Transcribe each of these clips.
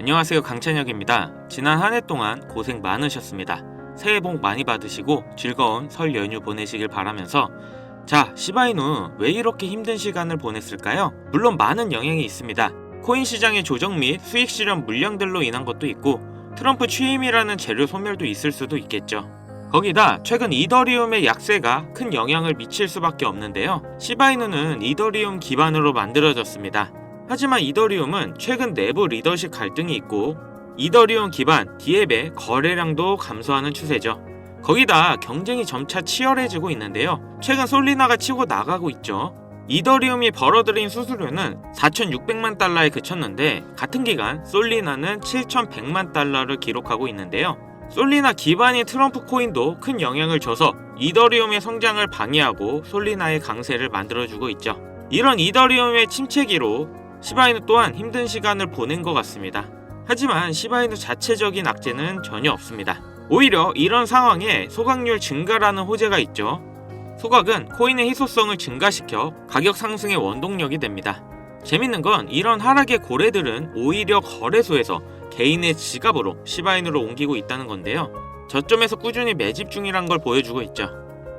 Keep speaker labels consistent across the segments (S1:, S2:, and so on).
S1: 안녕하세요, 강찬혁입니다. 지난 한 해 동안 고생 많으셨습니다. 새해 복 많이 받으시고 즐거운 설 연휴 보내시길 바라면서, 자, 시바이누 왜 이렇게 힘든 시간을 보냈을까요? 물론 많은 영향이 있습니다. 코인 시장의 조정 및 수익 실현 물량들로 인한 것도 있고, 트럼프 취임이라는 재료 소멸도 있을 수도 있겠죠. 거기다 최근 이더리움의 약세가 큰 영향을 미칠 수밖에 없는데요. 시바이누는 이더리움 기반으로 만들어졌습니다. 하지만 이더리움은 최근 내부 리더십 갈등이 있고, 이더리움 기반 디앱의 거래량도 감소하는 추세죠. 거기다 경쟁이 점차 치열해지고 있는데요. 최근 솔리나가 치고 나가고 있죠. 이더리움이 벌어들인 수수료는 4,600만 달러에 그쳤는데, 같은 기간 솔리나는 7,100만 달러를 기록하고 있는데요. 솔리나 기반인 트럼프 코인도 큰 영향을 줘서 이더리움의 성장을 방해하고 솔리나의 강세를 만들어주고 있죠. 이런 이더리움의 침체기로 시바이누 또한 힘든 시간을 보낸 것 같습니다. 하지만 시바이누 자체적인 악재는 전혀 없습니다. 오히려 이런 상황에 소각률 증가라는 호재가 있죠. 소각은 코인의 희소성을 증가시켜 가격 상승의 원동력이 됩니다. 재밌는 건 이런 하락의 고래들은 오히려 거래소에서 개인의 지갑으로 시바이누로 옮기고 있다는 건데요. 저점에서 꾸준히 매집 중이란 걸 보여주고 있죠.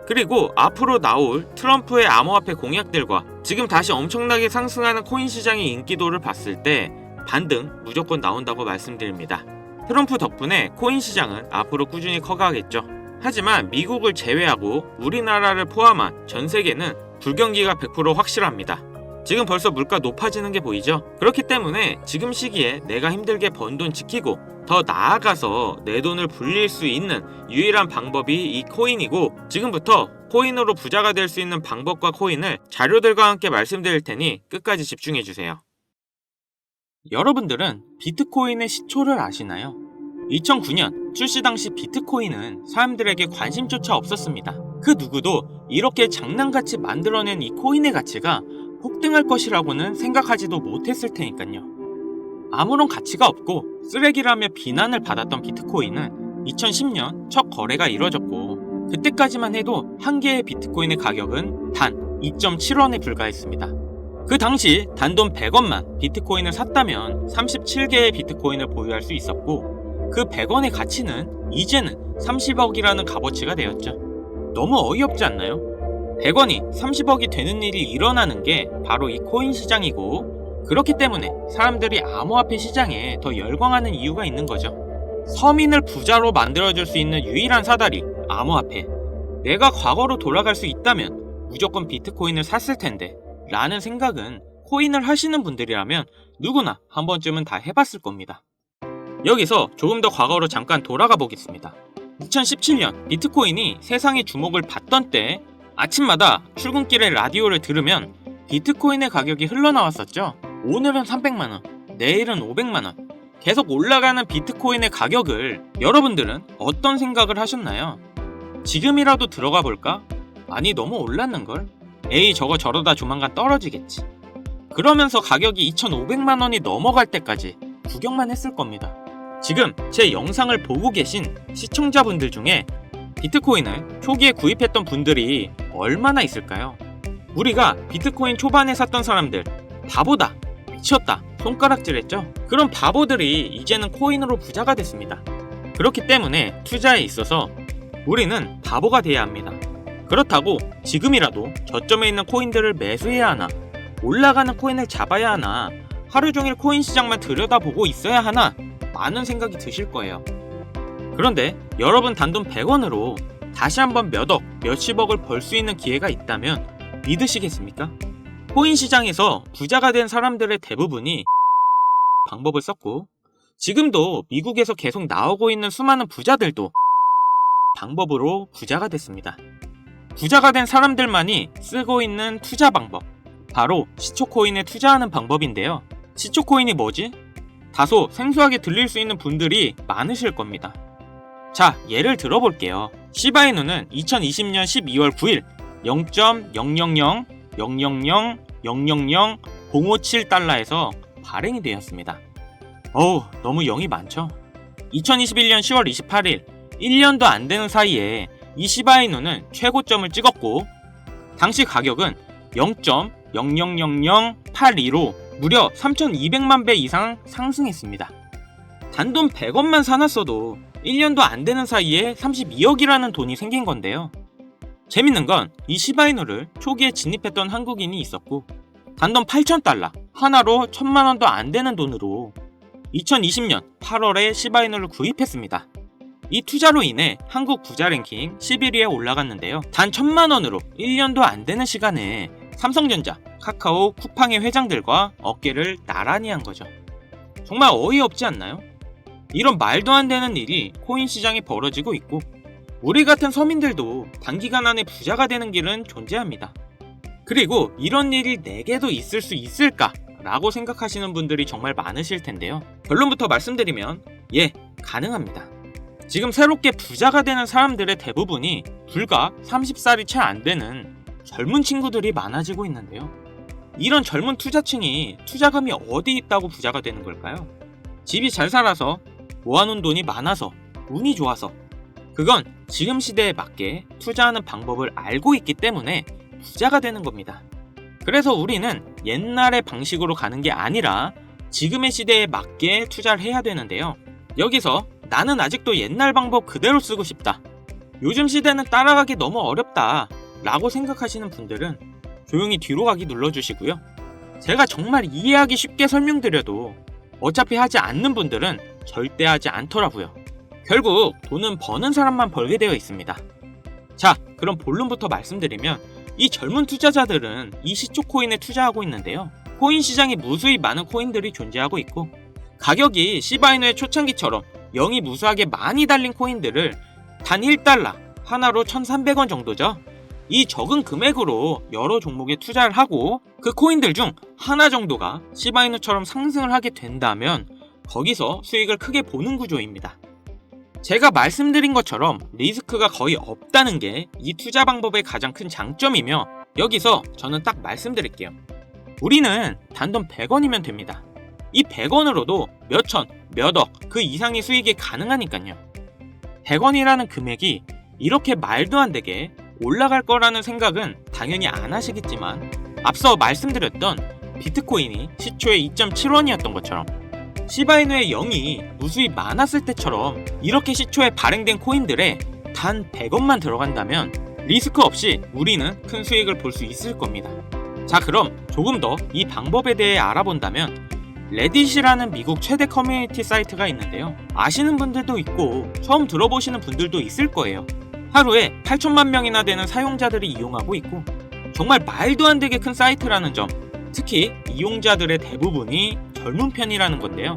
S1: 그리고 앞으로 나올 트럼프의 암호화폐 공약들과 지금 다시 엄청나게 상승하는 코인 시장의 인기도를 봤을 때 반등 무조건 나온다고 말씀드립니다. 트럼프 덕분에 코인 시장은 앞으로 꾸준히 커가겠죠. 하지만 미국을 제외하고 우리나라를 포함한 전 세계는 불경기가 100% 확실합니다. 지금 벌써 물가 높아지는 게 보이죠? 그렇기 때문에 지금 시기에 내가 힘들게 번 돈 지키고 더 나아가서 내 돈을 불릴 수 있는 유일한 방법이 이 코인이고, 지금부터 코인으로 부자가 될 수 있는 방법과 코인을 자료들과 함께 말씀드릴 테니 끝까지 집중해주세요. 여러분들은 비트코인의 시초를 아시나요? 2009년 출시 당시 비트코인은 사람들에게 관심조차 없었습니다. 그 누구도 이렇게 장난같이 만들어낸 이 코인의 가치가 폭등할 것이라고는 생각하지도 못했을 테니까요. 아무런 가치가 없고 쓰레기라며 비난을 받았던 비트코인은 2010년 첫 거래가 이뤄졌고, 그때까지만 해도 한 개의 비트코인의 가격은 단 2.7원에 불과했습니다. 그 당시 단돈 100원만 비트코인을 샀다면 37개의 비트코인을 보유할 수 있었고, 그 100원의 가치는 이제는 30억이라는 값어치가 되었죠. 너무 어이없지 않나요? 100원이 30억이 되는 일이 일어나는 게 바로 이 코인 시장이고, 그렇기 때문에 사람들이 암호화폐 시장에 더 열광하는 이유가 있는 거죠. 서민을 부자로 만들어줄 수 있는 유일한 사다리, 암호화폐. 내가 과거로 돌아갈 수 있다면 무조건 비트코인을 샀을 텐데 라는 생각은 코인을 하시는 분들이라면 누구나 한 번쯤은 다 해봤을 겁니다. 여기서 조금 더 과거로 잠깐 돌아가 보겠습니다. 2017년 비트코인이 세상의 주목을 받던 때 아침마다 출근길에 라디오를 들으면 비트코인의 가격이 흘러나왔었죠. 오늘은 300만원, 내일은 500만원. 계속 올라가는 비트코인의 가격을 여러분들은 어떤 생각을 하셨나요? 지금이라도 들어가 볼까? 아니, 너무 올랐는걸? 에이, 저거 저러다 조만간 떨어지겠지. 그러면서 가격이 2,500만원이 넘어갈 때까지 구경만 했을 겁니다. 지금 제 영상을 보고 계신 시청자분들 중에 비트코인을 초기에 구입했던 분들이 얼마나 있을까요? 우리가 비트코인 초반에 샀던 사람들, 바보다, 미쳤다, 손가락질했죠? 그런 바보들이 이제는 코인으로 부자가 됐습니다. 그렇기 때문에 투자에 있어서 우리는 바보가 돼야 합니다. 그렇다고 지금이라도 저점에 있는 코인들을 매수해야 하나, 올라가는 코인을 잡아야 하나, 하루 종일 코인 시장만 들여다보고 있어야 하나, 많은 생각이 드실 거예요. 그런데 여러분 단돈 100원으로 다시 한번 몇억, 몇십억을 벌 수 있는 기회가 있다면 믿으시겠습니까? 코인 시장에서 부자가 된 사람들의 대부분이 방법을 썼고, 지금도 미국에서 계속 나오고 있는 수많은 부자들도 방법으로 부자가 됐습니다. 부자가 된 사람들만이 쓰고 있는 투자 방법, 바로 시초코인에 투자하는 방법인데요. 시초코인이 뭐지? 다소 생소하게 들릴 수 있는 분들이 많으실 겁니다. 자, 예를 들어볼게요. 시바이누는 2020년 12월 9일 0.0000000057달러에서 발행이 되었습니다. 어우, 너무 0이 많죠? 2021년 10월 28일 1년도 안 되는 사이에 이 시바이누는 최고점을 찍었고, 당시 가격은 0.000082로 무려 3,200만 배 이상 상승했습니다. 단돈 100원만 사놨어도 1년도 안 되는 사이에 32억이라는 돈이 생긴 건데요. 재밌는 건 이 시바이누를 초기에 진입했던 한국인이 있었고 단돈 8,000달러, 하나로 1,000만 원도 안 되는 돈으로 2020년 8월에 시바이누를 구입했습니다. 이 투자로 인해 한국 부자 랭킹 11위에 올라갔는데요. 단 1,000만 원으로 1년도 안 되는 시간에 삼성전자, 카카오, 쿠팡의 회장들과 어깨를 나란히 한 거죠. 정말 어이없지 않나요? 이런 말도 안 되는 일이 코인 시장에 벌어지고 있고 우리 같은 서민들도 단기간 안에 부자가 되는 길은 존재합니다. 그리고 이런 일이 내게도 있을 수 있을까? 라고 생각하시는 분들이 정말 많으실 텐데요. 결론부터 말씀드리면 예, 가능합니다. 지금 새롭게 부자가 되는 사람들의 대부분이 불과 30살이 채 안 되는 젊은 친구들이 많아지고 있는데요. 이런 젊은 투자층이 투자금이 어디 있다고 부자가 되는 걸까요? 집이 잘 살아서 모아놓은 돈이 많아서 운이 좋아서 그건 지금 시대에 맞게 투자하는 방법을 알고 있기 때문에 부자가 되는 겁니다. 그래서 우리는 옛날의 방식으로 가는 게 아니라 지금의 시대에 맞게 투자를 해야 되는데요. 여기서 나는 아직도 옛날 방법 그대로 쓰고 싶다. 요즘 시대는 따라가기 너무 어렵다. 라고 생각하시는 분들은 조용히 뒤로 가기 눌러주시고요. 제가 정말 이해하기 쉽게 설명드려도 어차피 하지 않는 분들은 절대 하지 않더라고요. 결국 돈은 버는 사람만 벌게 되어 있습니다. 자, 그럼 본론부터 말씀드리면 이 젊은 투자자들은 이 시초 코인에 투자하고 있는데요. 코인 시장에 무수히 많은 코인들이 존재하고 있고 가격이 시바이누의 초창기처럼 영이 무수하게 많이 달린 코인들을 단 1달러, 하나로 1,300원 정도죠. 이 적은 금액으로 여러 종목에 투자를 하고 그 코인들 중 하나 정도가 시바이누처럼 상승을 하게 된다면 거기서 수익을 크게 보는 구조입니다. 제가 말씀드린 것처럼 리스크가 거의 없다는 게 이 투자 방법의 가장 큰 장점이며 여기서 저는 딱 말씀드릴게요. 우리는 단돈 100원이면 됩니다. 이 100원으로도 몇천, 몇억 그 이상의 수익이 가능하니까요. 100원이라는 금액이 이렇게 말도 안 되게 올라갈 거라는 생각은 당연히 안 하시겠지만 앞서 말씀드렸던 비트코인이 시초에 2.7원이었던 것처럼 시바이누의 0이 무수히 많았을 때처럼 이렇게 시초에 발행된 코인들에 단 100원만 들어간다면 리스크 없이 우리는 큰 수익을 볼 수 있을 겁니다. 자, 그럼 조금 더 이 방법에 대해 알아본다면 레딧이라는 미국 최대 커뮤니티 사이트가 있는데요. 아시는 분들도 있고 처음 들어보시는 분들도 있을 거예요. 하루에 8천만 명이나 되는 사용자들이 이용하고 있고 정말 말도 안 되게 큰 사이트라는 점, 특히 이용자들의 대부분이 젊은 편이라는 건데요.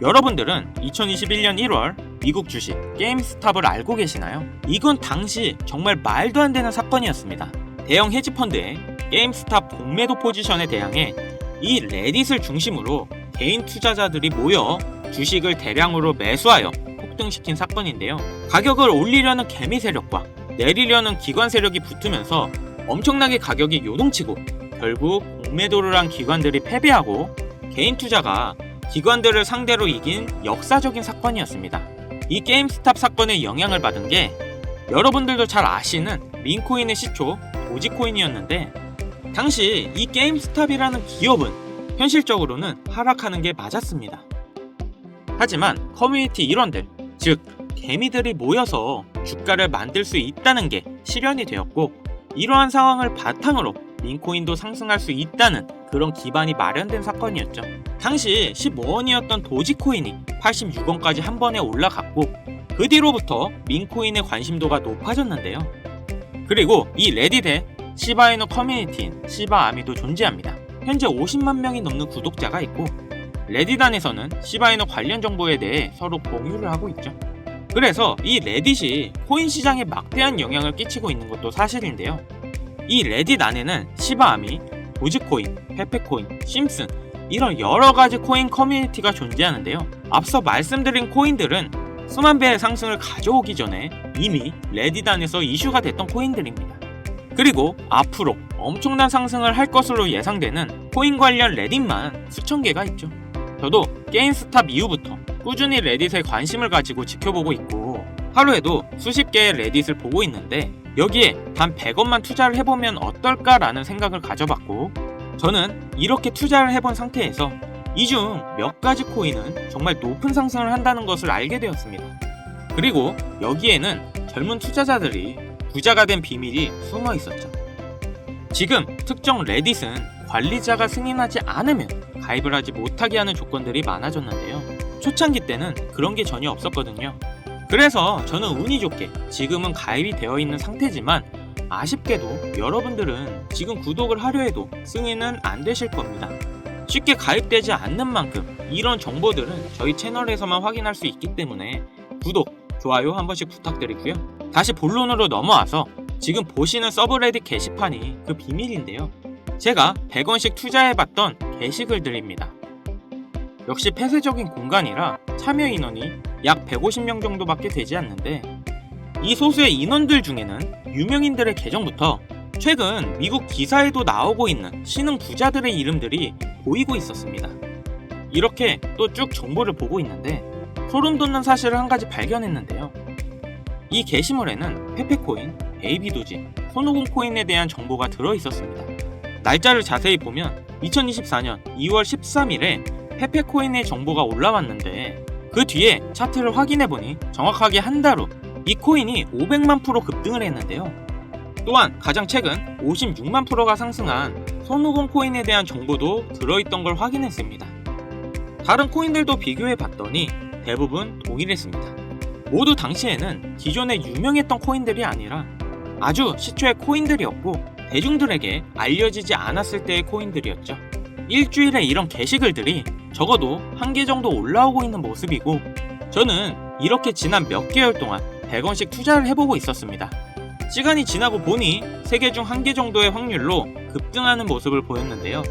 S1: 여러분들은 2021년 1월 미국 주식 게임스탑을 알고 계시나요? 이건 당시 정말 말도 안 되는 사건이었습니다. 대형 헤지펀드의 게임스탑 공매도 포지션에 대항해 이 레딧을 중심으로 개인 투자자들이 모여 주식을 대량으로 매수하여 폭등시킨 사건인데요. 가격을 올리려는 개미 세력과 내리려는 기관 세력이 붙으면서 엄청나게 가격이 요동치고 결국 공매도를 한 기관들이 패배하고 개인 투자가 기관들을 상대로 이긴 역사적인 사건이었습니다. 이 게임스탑 사건의 영향을 받은 게 여러분들도 잘 아시는 민코인의 시초 도지코인이었는데 당시 이 게임스탑이라는 기업은 현실적으로는 하락하는 게 맞았습니다. 하지만 커뮤니티 일원들, 즉 개미들이 모여서 주가를 만들 수 있다는 게 실현이 되었고 이러한 상황을 바탕으로 민코인도 상승할 수 있다는 그런 기반이 마련된 사건이었죠. 당시 15원이었던 도지코인이 86원까지 한 번에 올라갔고 그 뒤로부터 민코인의 관심도가 높아졌는데요. 그리고 이 레딧에 시바이누 커뮤니티인 시바아미도 존재합니다. 현재 50만 명이 넘는 구독자가 있고 레딧 안에서는 시바이누 관련 정보에 대해 서로 공유를 하고 있죠. 그래서 이 레딧이 코인 시장에 막대한 영향을 끼치고 있는 것도 사실인데요. 이 레딧 안에는 시바아미, 도지코인, 페페코인, 심슨 이런 여러가지 코인 커뮤니티가 존재하는데요. 앞서 말씀드린 코인들은 수만 배의 상승을 가져오기 전에 이미 레딧 안에서 이슈가 됐던 코인들입니다. 그리고 앞으로 엄청난 상승을 할 것으로 예상되는 코인 관련 레딧만 수천 개가 있죠. 저도 게임스탑 이후부터 꾸준히 레딧에 관심을 가지고 지켜보고 있고 하루에도 수십 개의 레딧을 보고 있는데 여기에 단 100원만 투자를 해보면 어떨까라는 생각을 가져봤고 저는 이렇게 투자를 해본 상태에서 이 중 몇 가지 코인은 정말 높은 상승을 한다는 것을 알게 되었습니다. 그리고 여기에는 젊은 투자자들이 부자가 된 비밀이 숨어 있었죠. 지금 특정 레딧은 관리자가 승인하지 않으면 가입을 하지 못하게 하는 조건들이 많아졌는데요. 초창기 때는 그런 게 전혀 없었거든요. 그래서 저는 운이 좋게 지금은 가입이 되어 있는 상태지만 아쉽게도 여러분들은 지금 구독을 하려 해도 승인은 안 되실 겁니다. 쉽게 가입되지 않는 만큼 이런 정보들은 저희 채널에서만 확인할 수 있기 때문에 구독, 좋아요 한 번씩 부탁드리고요. 다시 본론으로 넘어와서 지금 보시는 서브레딧 게시판이 그 비밀인데요. 제가 100원씩 투자해봤던 게시글 들입니다. 역시 폐쇄적인 공간이라 참여 인원이 약 150명 정도밖에 되지 않는데 이 소수의 인원들 중에는 유명인들의 계정부터 최근 미국 기사에도 나오고 있는 신흥 부자들의 이름들이 보이고 있었습니다. 이렇게 또 쭉 정보를 보고 있는데 소름 돋는 사실을 한 가지 발견했는데요. 이 게시물에는 페페코인, 베이비도지, 손오공 코인에 대한 정보가 들어있었습니다. 날짜를 자세히 보면 2024년 2월 13일에 페페코인의 정보가 올라왔는데 그 뒤에 차트를 확인해보니 정확하게 한 달 후 이 코인이 500만 프로 급등을 했는데요. 또한 가장 최근 56만 프로가 상승한 손오공 코인에 대한 정보도 들어있던 걸 확인했습니다. 다른 코인들도 비교해봤더니 대부분 동일했습니다. 모두 당시에는 기존에 유명했던 코인들이 아니라 아주 시초의 코인들이었고 대중들에게 알려지지 않았을 때의 코인들이었죠. 일주일에 이런 게시글들이 적어도 1개 정도 올라오고 있는 모습이고 저는 이렇게 지난 몇 개월 동안 100원씩 투자를 해보고 있었습니다. 시간이 지나고 보니 3개 중 1개 정도의 확률로 급등하는 모습을 보였는데요.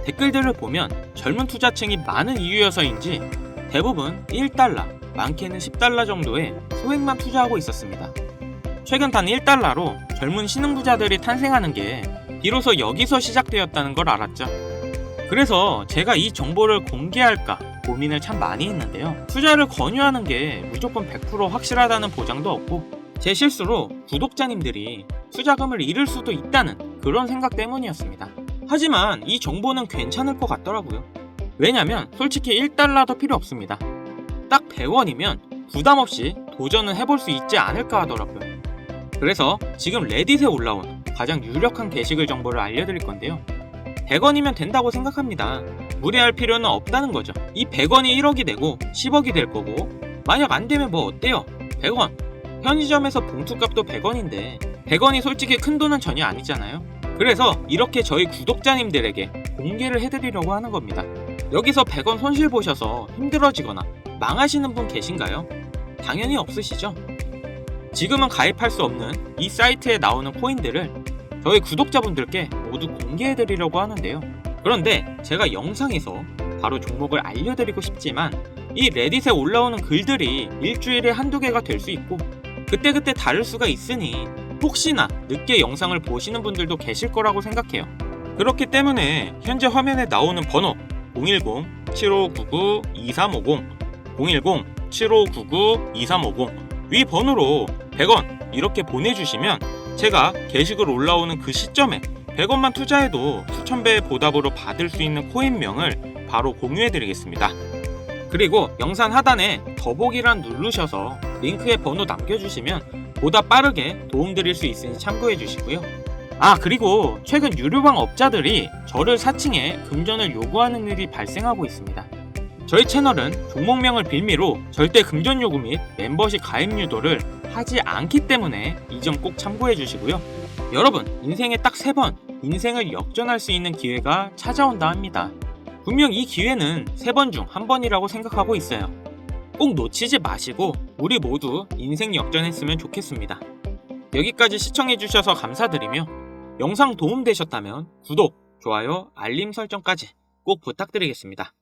S1: 댓글들을 보면 젊은 투자층이 많은 이유여서인지 대부분 1달러, 많게는 10달러 정도의 소액만 투자하고 있었습니다. 최근 단 1달러로 젊은 신흥부자들이 탄생하는 게 비로소 여기서 시작되었다는 걸 알았죠. 그래서 제가 이 정보를 공개할까 고민을 참 많이 했는데요. 투자를 권유하는 게 무조건 100% 확실하다는 보장도 없고 제 실수로 구독자님들이 투자금을 잃을 수도 있다는 그런 생각 때문이었습니다. 하지만 이 정보는 괜찮을 것 같더라고요. 왜냐면 솔직히 1달러도 필요 없습니다. 딱 100원이면 부담없이 도전은 해볼 수 있지 않을까 하더라고요. 그래서 지금 레딧에 올라온 가장 유력한 게시글 정보를 알려드릴 건데요. 100원이면 된다고 생각합니다. 무리할 필요는 없다는 거죠. 이 100원이 1억이 되고 10억이 될 거고 만약 안 되면 뭐 어때요? 100원. 편의점에서 봉투값도 100원인데 100원이 솔직히 큰 돈은 전혀 아니잖아요. 그래서 이렇게 저희 구독자님들에게 공개를 해드리려고 하는 겁니다. 여기서 100원 손실 보셔서 힘들어지거나 망하시는 분 계신가요? 당연히 없으시죠? 지금은 가입할 수 없는 이 사이트에 나오는 코인들을 저희 구독자분들께 모두 공개해드리려고 하는데요. 그런데 제가 영상에서 바로 종목을 알려드리고 싶지만 이 레딧에 올라오는 글들이 일주일에 한두 개가 될 수 있고 그때그때 다를 수가 있으니 혹시나 늦게 영상을 보시는 분들도 계실 거라고 생각해요. 그렇기 때문에 현재 화면에 나오는 번호 010-7599-2350 010-7599-2350 위 번호로 100원 이렇게 보내주시면 제가 게시글 올라오는 그 시점에 100원만 투자해도 수천 배의 보답으로 받을 수 있는 코인명을 바로 공유해드리겠습니다. 그리고 영상 하단에 더보기란 누르셔서 링크에 번호 남겨주시면 보다 빠르게 도움드릴 수 있으니 참고해주시고요. 그리고 최근 유료방 업자들이 저를 사칭해 금전을 요구하는 일이 발생하고 있습니다. 저희 채널은 종목명을 빌미로 절대 금전 요구 및 멤버십 가입 유도를 하지 않기 때문에 이 점 꼭 참고해 주시고요. 여러분, 인생에 딱 3번 인생을 역전할 수 있는 기회가 찾아온다 합니다. 분명 이 기회는 3번 중 1번이라고 생각하고 있어요. 꼭 놓치지 마시고 우리 모두 인생 역전했으면 좋겠습니다. 여기까지 시청해 주셔서 감사드리며 영상 도움되셨다면 구독, 좋아요, 알림 설정까지 꼭 부탁드리겠습니다.